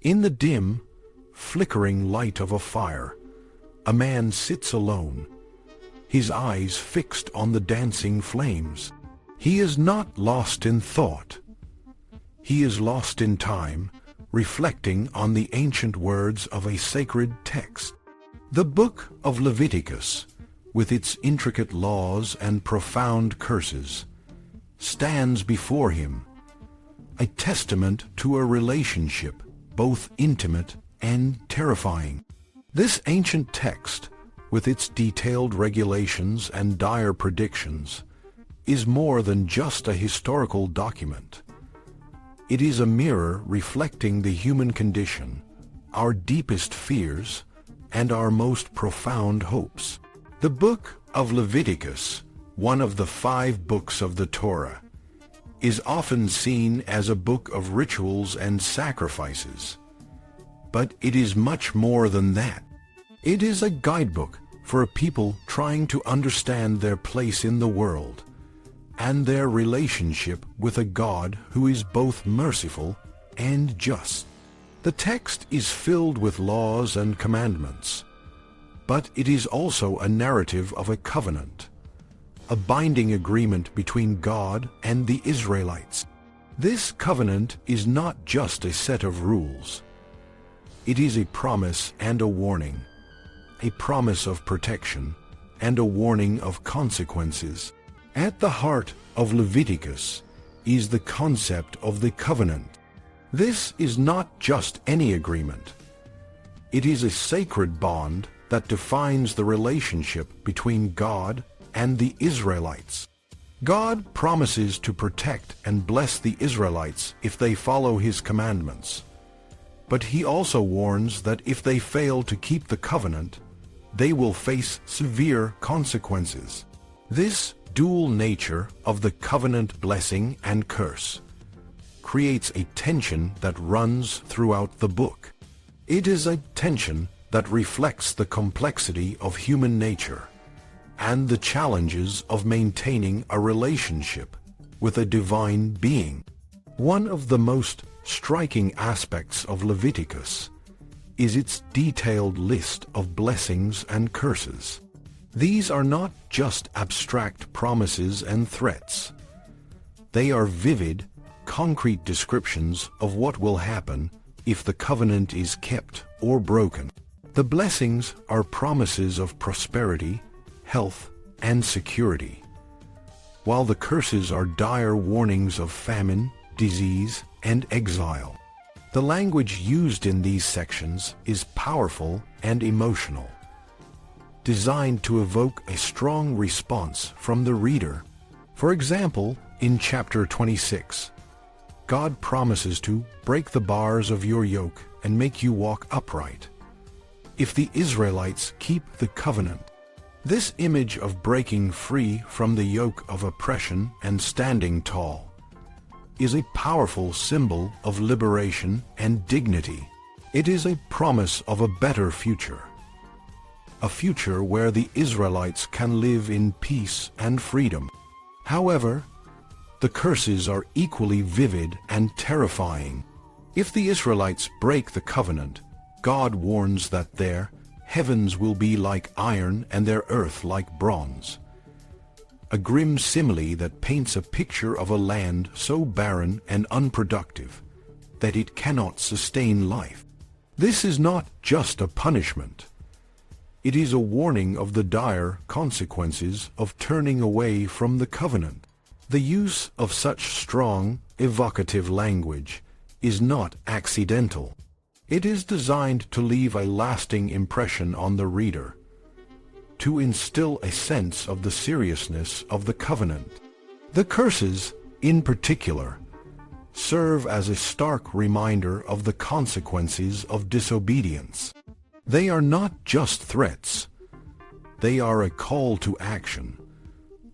In the dim, flickering light of a fire, a man sits alone, his eyes fixed on the dancing flames. He is not lost in thought. He is lost in time, reflecting on the ancient words of a sacred text. The Book of Leviticus, with its intricate laws and profound curses, stands before him, a testament to a relationship both intimate and terrifying. This ancient text, with its detailed regulations and dire predictions, is more than just a historical document. It is a mirror reflecting the human condition, our deepest fears, and our most profound hopes. The Book of Leviticus, one of the 5 books of the Torah, is often seen as a book of rituals and sacrifices. But it is much more than that. It is a guidebook for a people trying to understand their place in the world and their relationship with a God who is both merciful and just. The text is filled with laws and commandments, but it is also a narrative of a covenant, a binding agreement between God and the Israelites. This covenant is not just a set of rules. It is a promise and a warning, a promise of protection and a warning of consequences. At the heart of Leviticus is the concept of the covenant. This is not just any agreement. It is a sacred bond that defines the relationship between God and the Israelites. God promises to protect and bless the Israelites if they follow His commandments. But He also warns that if they fail to keep the covenant, they will face severe consequences. This dual nature of the covenant blessing and curse creates a tension that runs throughout the book. It is a tension that reflects the complexity of human nature and the challenges of maintaining a relationship with a divine being. One of the most striking aspects of Leviticus is its detailed list of blessings and curses. These are not just abstract promises and threats. They are vivid, concrete descriptions of what will happen if the covenant is kept or broken. The blessings are promises of prosperity, health, and security, while the curses are dire warnings of famine, disease, and exile. The language used in these sections is powerful and emotional, designed to evoke a strong response from the reader. For example, in chapter 26, God promises to break the bars of your yoke and make you walk upright if the Israelites keep the covenant. This image of breaking free from the yoke of oppression and standing tall is a powerful symbol of liberation and dignity. It is a promise of a better future, a future where the Israelites can live in peace and freedom. However, the curses are equally vivid and terrifying. If the Israelites break the covenant, God warns that their heavens will be like iron and their earth like bronze, a grim simile that paints a picture of a land so barren and unproductive that it cannot sustain life. This is not just a punishment. It is a warning of the dire consequences of turning away from the covenant. The use of such strong, evocative language is not accidental. It is designed to leave a lasting impression on the reader, to instill a sense of the seriousness of the covenant. The curses, in particular, serve as a stark reminder of the consequences of disobedience. They are not just threats. They are a call to action,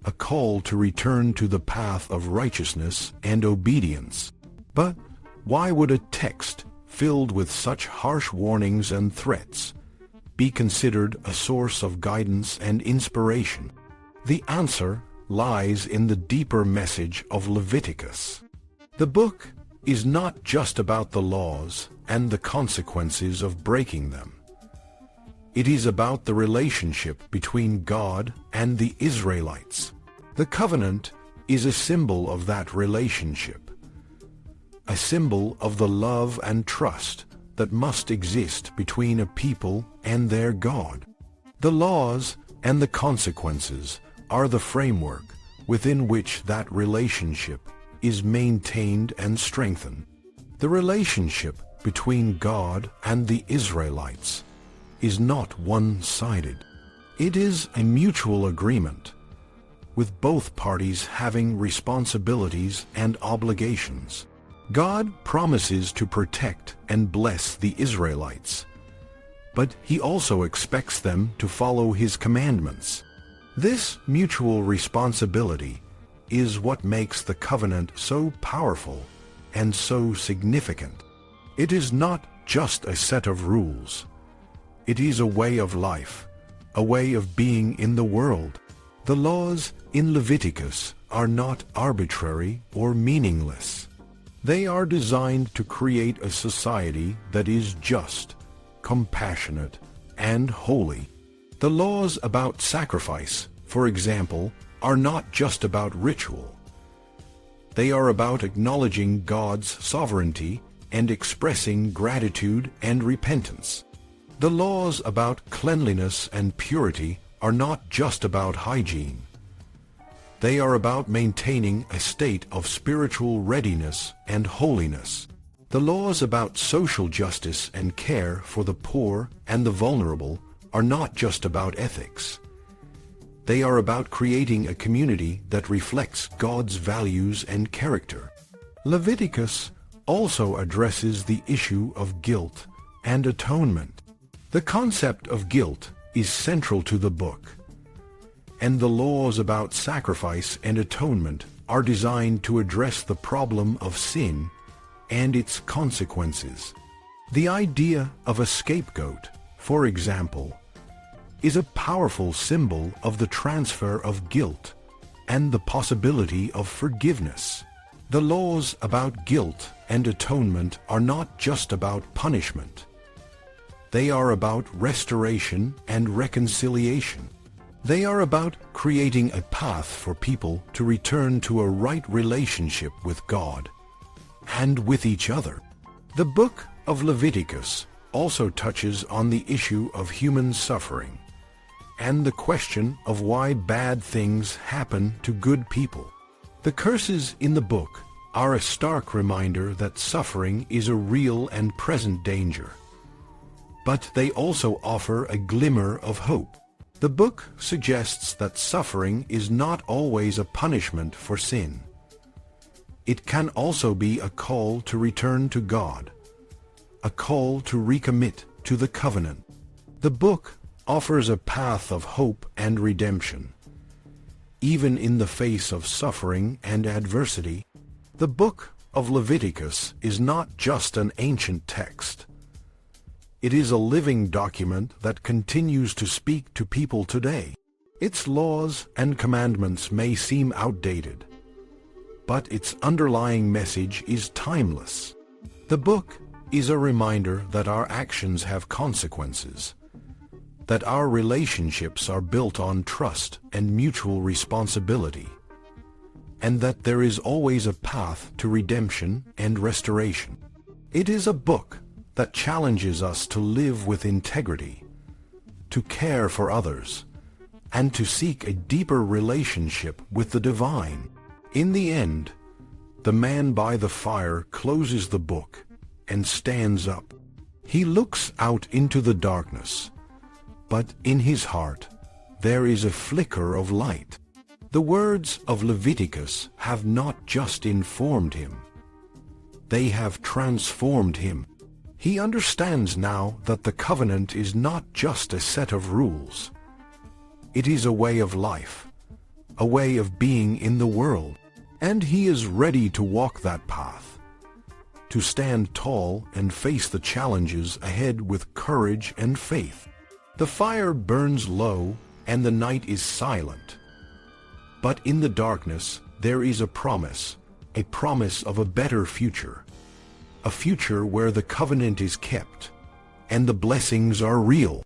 a call to return to the path of righteousness and obedience. But why would a text filled with such harsh warnings and threats be considered a source of guidance and inspiration? The answer lies in the deeper message of Leviticus. The book is not just about the laws and the consequences of breaking them. It is about the relationship between God and the Israelites. The covenant is a symbol of that relationship, a symbol of the love and trust that must exist between a people and their God. The laws and the consequences are the framework within which that relationship is maintained and strengthened. The relationship between God and the Israelites is not one-sided. It is a mutual agreement, with both parties having responsibilities and obligations. God promises to protect and bless the Israelites, but He also expects them to follow His commandments. This mutual responsibility is what makes the covenant so powerful and so significant. It is not just a set of rules. It is a way of life, a way of being in the world. The laws in Leviticus are not arbitrary or meaningless. They are designed to create a society that is just, compassionate, and holy. The laws about sacrifice, for example, are not just about ritual. They are about acknowledging God's sovereignty and expressing gratitude and repentance. The laws about cleanliness and purity are not just about hygiene. They are about maintaining a state of spiritual readiness and holiness. The laws about social justice and care for the poor and the vulnerable are not just about ethics. They are about creating a community that reflects God's values and character. Leviticus also addresses the issue of guilt and atonement. The concept of guilt is central to the book, and the laws about sacrifice and atonement are designed to address the problem of sin and its consequences. The idea of a scapegoat, for example, is a powerful symbol of the transfer of guilt and the possibility of forgiveness. The laws about guilt and atonement are not just about punishment. They are about restoration and reconciliation. They are about creating a path for people to return to a right relationship with God and with each other. The book of Leviticus also touches on the issue of human suffering and the question of why bad things happen to good people. The curses in the book are a stark reminder that suffering is a real and present danger, but they also offer a glimmer of hope. The book suggests that suffering is not always a punishment for sin. It can also be a call to return to God, a call to recommit to the covenant. The book offers a path of hope and redemption. Even in the face of suffering and adversity, the book of Leviticus is not just an ancient text. It is a living document that continues to speak to people today. Its laws and commandments may seem outdated, but its underlying message is timeless. The book is a reminder that our actions have consequences, that our relationships are built on trust and mutual responsibility, and that there is always a path to redemption and restoration. It is a book that challenges us to live with integrity, to care for others, and to seek a deeper relationship with the divine. In the end, the man by the fire closes the book and stands up. He looks out into the darkness, but in his heart there is a flicker of light. The words of Leviticus have not just informed him, they have transformed him. He understands now that the covenant is not just a set of rules. It is a way of life, a way of being in the world, and he is ready to walk that path, to stand tall and face the challenges ahead with courage and faith. The fire burns low and the night is silent, but in the darkness there is a promise of a better future. a future where the covenant is kept and the blessings are real.